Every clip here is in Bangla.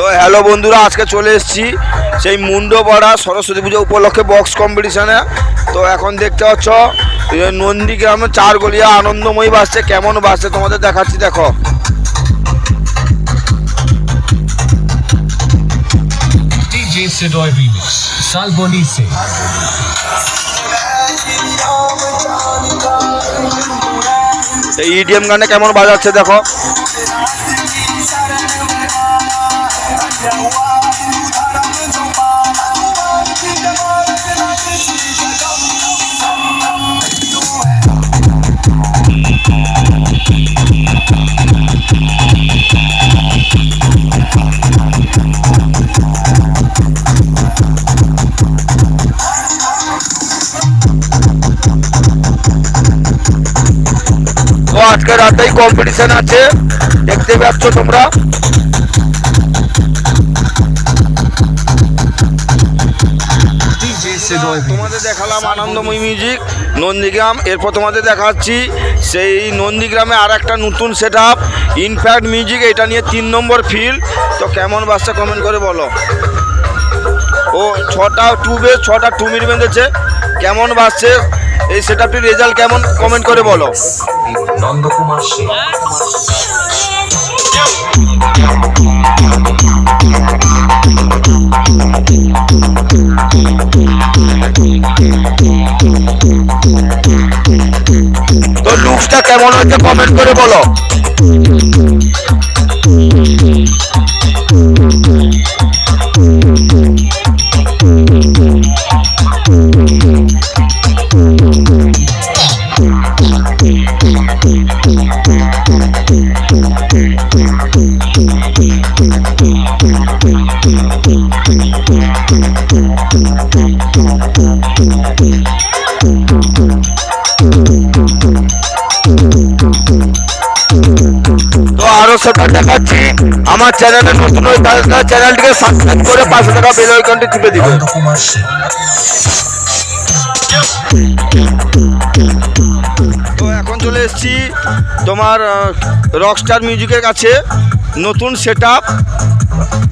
তো হ্যালো বন্ধুরা, আজকে চলে এসেছি সেই মুন্ডপাড়া সরস্বতী পুজো উপলক্ষে বক্স কম্পিটিশানে। তো এখন দেখতে পাচ্ছ নন্দীগ্রামে চারগলিয়া আনন্দময়ী বাজছে। কেমন বাজছে তোমাদের দেখাচ্ছি, দেখো। এই ইডিএম গানে কেমন বাজাচ্ছে দেখো। তো আজকে রাতেই কম্পিটিশন আছে, দেখতে পাচ্ছ তোমরা। তোমাদের দেখালাম আনন্দময়ী মিউজিক নন্দীগ্রাম। এরপর তোমাদের দেখাচ্ছি সেই নন্দীগ্রামে আর একটা নতুন সেট আপ ইনফ্যাক্ট মিউজিক, এটা নিয়ে 3 নম্বর ফিল্ড। তো কেমন বাজছে কমেন্ট করে বলো। ও 6টা টু বেস 6টা টু মিড বেঁধেছে। কেমন বাজছে এই সেট আপটির রেজাল্ট কেমন কমেন্ট করে বলো। নন্দকুমার তো লুকসটা কেমন হচ্ছে কমেন্ট করে বলো। তো আরো সেটা দেখাচ্ছি। আমার চ্যানেলে নতুন হয়ে চ্যানেলটিকে সাবস্ক্রাইব করে 500 টাকা বেল আইকনটি টিপে দিবে। তো এখন চলে এসেছি তোমার রকস্টার মিউজিকের কাছে, নতুন সেট আপ।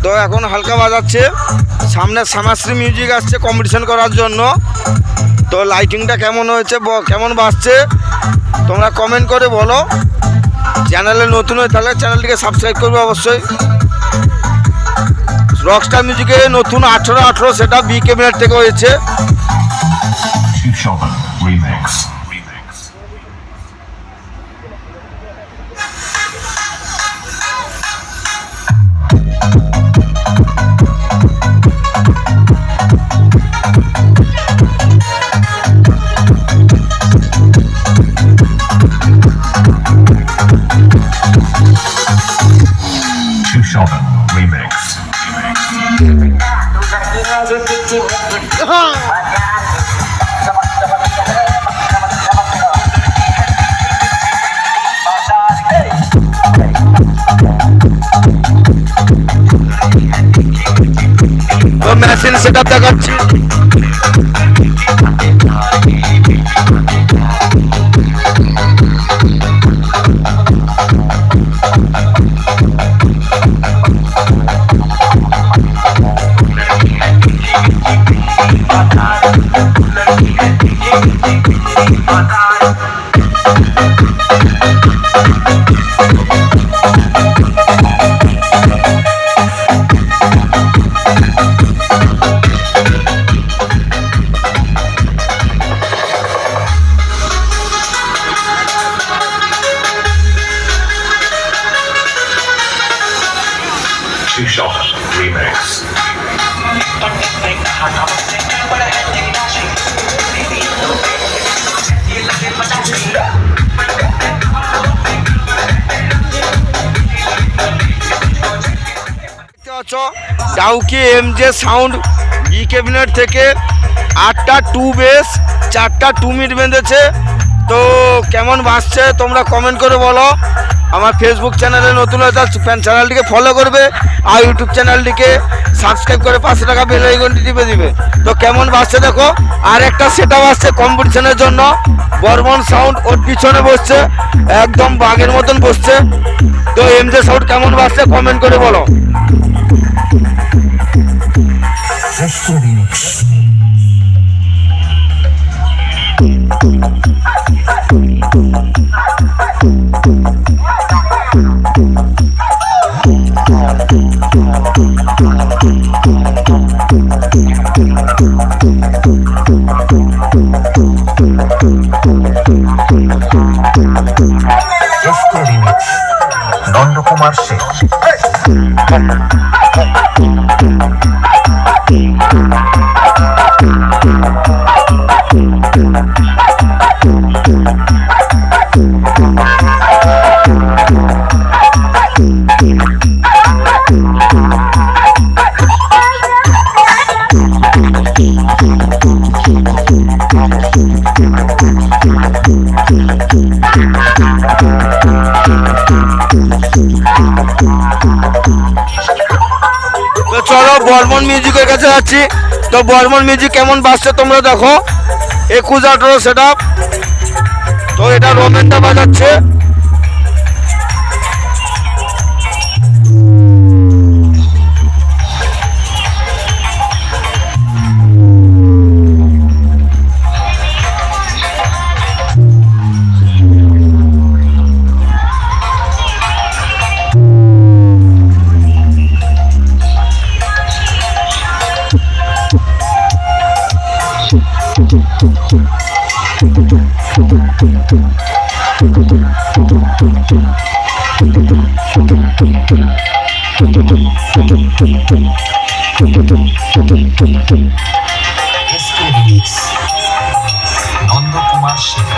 তো এখন হালকা বাজাচ্ছে, সামনে শ্যামাশ্রী মিউজিক আসছে কম্পিটিশন করার জন্য। তো লাইটিংটা কেমন হয়েছে, কেমন বাজছে তোমরা কমেন্ট করে বলো। চ্যানেলে নতুন হয়ে তাহলে চ্যানেলটিকে সাবস্ক্রাইব করবে অবশ্যই। রকস্টার মিউজিকে নতুন 18 সেটা বি ক্যাবিনেট থেকে হয়েছে। তো মেশিন সেটআপ দেখাচ্ছি। ডাউকি এমজে সাউন্ড বি ক্যাবিনেট থেকে 8টা টু বেস 4টা টু মিড বেঁধেছে। তো কেমন বাজছে তোমরা কমেন্ট করে বলো। আমার ফেসবুক চ্যানেলে নতুন হয়ে চ্যানেলটিকে ফলো করবে আর ইউটিউব চ্যানেলটিকে সাবস্ক্রাইব করে 500 টাকা বেল আইকনটি টিপে দিবে। তো কেমন বাজছে দেখো। আর একটা সেটআপ আসছে কম্পিটিশনের জন্য, বর্মন সাউন্ড ওর পিছনে বসছে, একদম বাঘের মতন বসছে। তো এমজে সাউন্ড কেমন বাজছে কমেন্ট করে বলো। SK remix Nandakumar Sheikh. তো চলো বর্মন মিউজিকের কাছে যাচ্ছি। তো বর্মন মিউজিক কেমন বাজছে তোমরা দেখো। 21-18 সেট আপ। তো এটা রোমেনটা বাজাচ্ছে। SK remix Nandakumar Sheikh.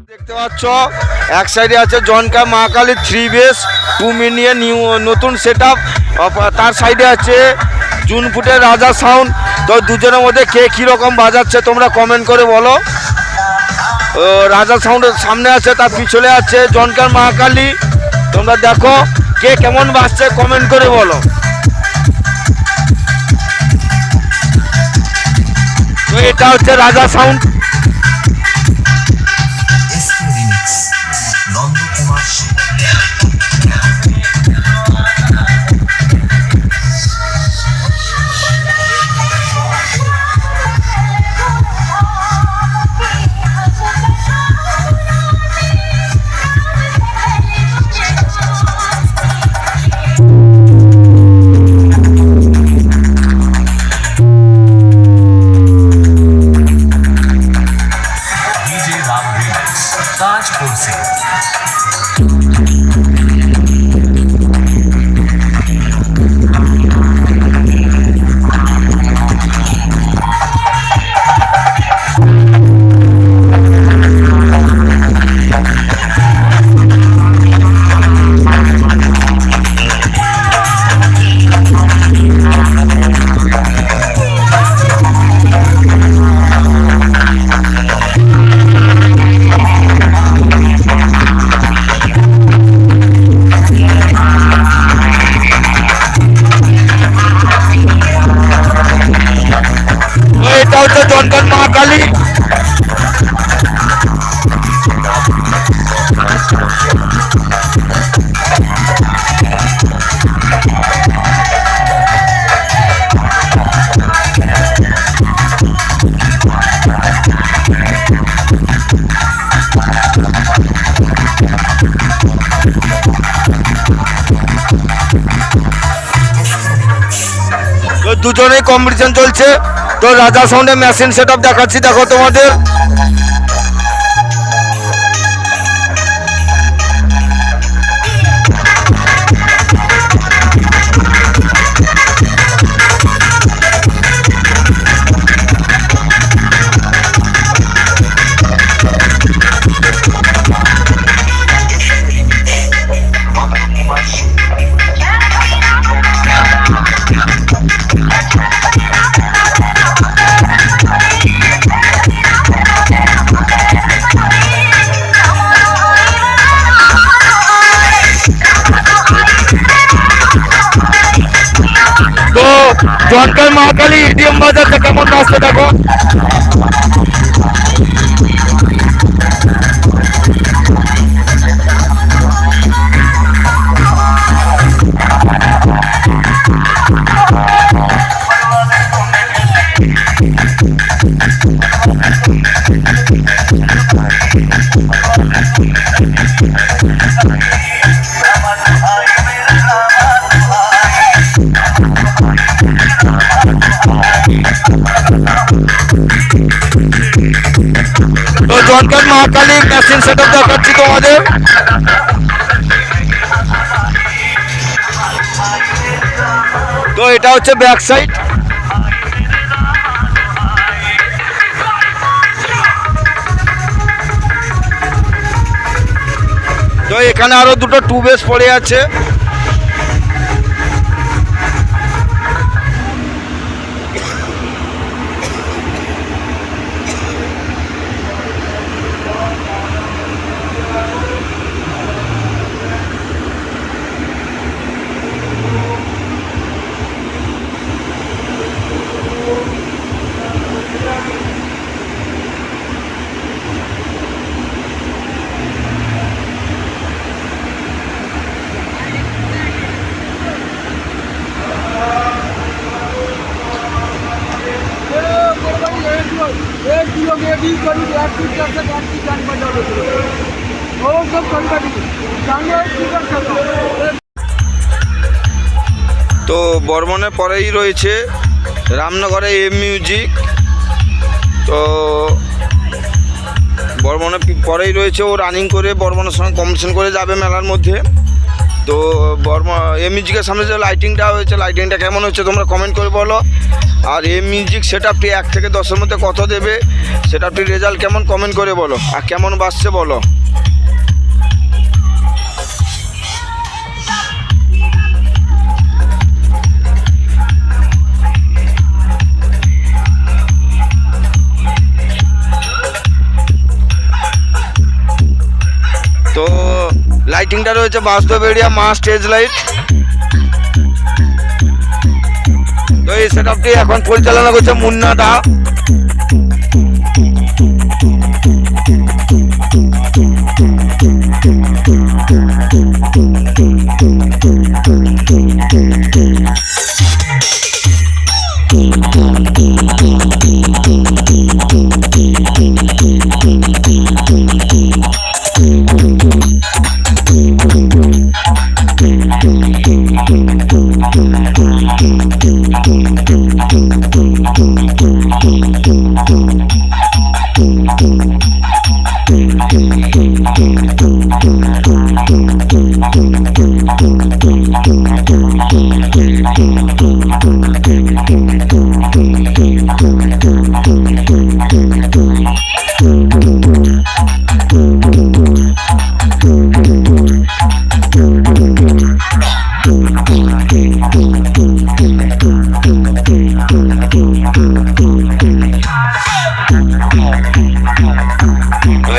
দেখতে পাচ্ছ এক সাইডে আছে জনকা মহাকালী 3 বেস 2 মিনিয়ে নিউ নতুন সেট আপ। তার সাইডে আছে জুনপুটের রাজা সাউন্ড। তো দুজনের মধ্যে কে কীরকম বাজাচ্ছে তোমরা কমেন্ট করে বলো। রাজা সাউন্ডের সামনে আছে, তার পিছনে আছে জনকার মহাকালী। তোমরা দেখো কে কেমন বাজছে কমেন্ট করে বলো। তো এটা হচ্ছে রাজা sound. SK remix Nandakumar Sheikh. DJ Ram remix Tajpur से। এটা হচ্ছে জনকার মহাকালী। তো দুজনেই কম্পিটিশন চলছে। তো রাজা সাউন্ডের মেশিন সেট আপ দেখাচ্ছি, দেখো তোমাদের। নন্দকুমার শেখ। জনকার মহাকালী এটিএম বাজারটা কেমন আসছে দেখো। তো জনকার মহাকালী মেশিন সেটআপ দেখাচ্ছি তোমাদের। তো এটা হচ্ছে ব্যাক সাইড। তো এখানে আরো দুটো টু বেস পড়ে আছে। তো বর্মনে পরেই রয়েছে রামনগরে এম মিউজিক। তো বর্মনে পরেই রয়েছে, ও রানিং করে বর্মনের সঙ্গে কম্পিটিশন করে যাবে মেলার মধ্যে। তো এম মিউজিকের সামনে যে লাইটিংটা হয়েছে, লাইটিংটা কেমন হচ্ছে তোমরা কমেন্ট করে বলো। আর এম মিউজিক সেটআপটি 1 থেকে 10-এর মধ্যে কত দেবে, সেটআপটির রেজাল্ট কেমন কমেন্ট করে বলো, আর কেমন বাজছে বলো। তো লাইটিংটা রয়েছে বাস্তব এরিয়া মা স্টেজ লাইট। তো এই সেটআপটি এখন পরিচালনা করছে মুন্না দা।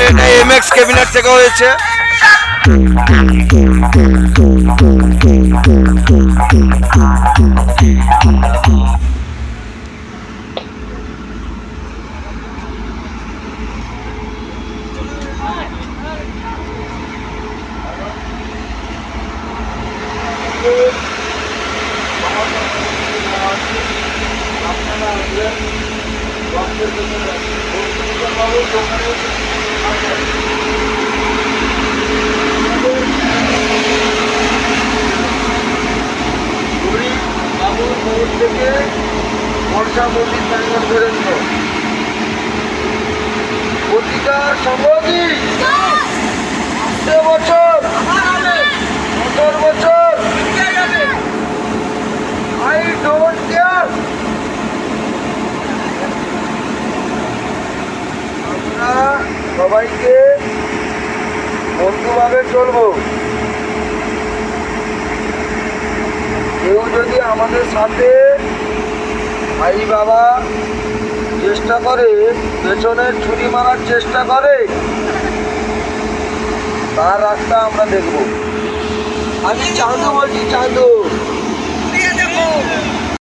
এটা এমএক্স ক্যাবিনেট থেকে হয়েছে। থেকে বর্ষা মন্দির প্রাঙ্গণ পর্যন্ত অধিকার সম্পত্তি 8 বছর 17 বছর আই ডোন্ট কেয়ার। আমরা সবাইকে বন্ধুভাবে চলবো। কেউ যদি আমাদের সাথে ভাই বাবা চেষ্টা করে, পেছনে ছুরি মারার চেষ্টা করে, তার রাস্তা আমরা দেখব। আমি চাঁদু বলছি, চাঁদু।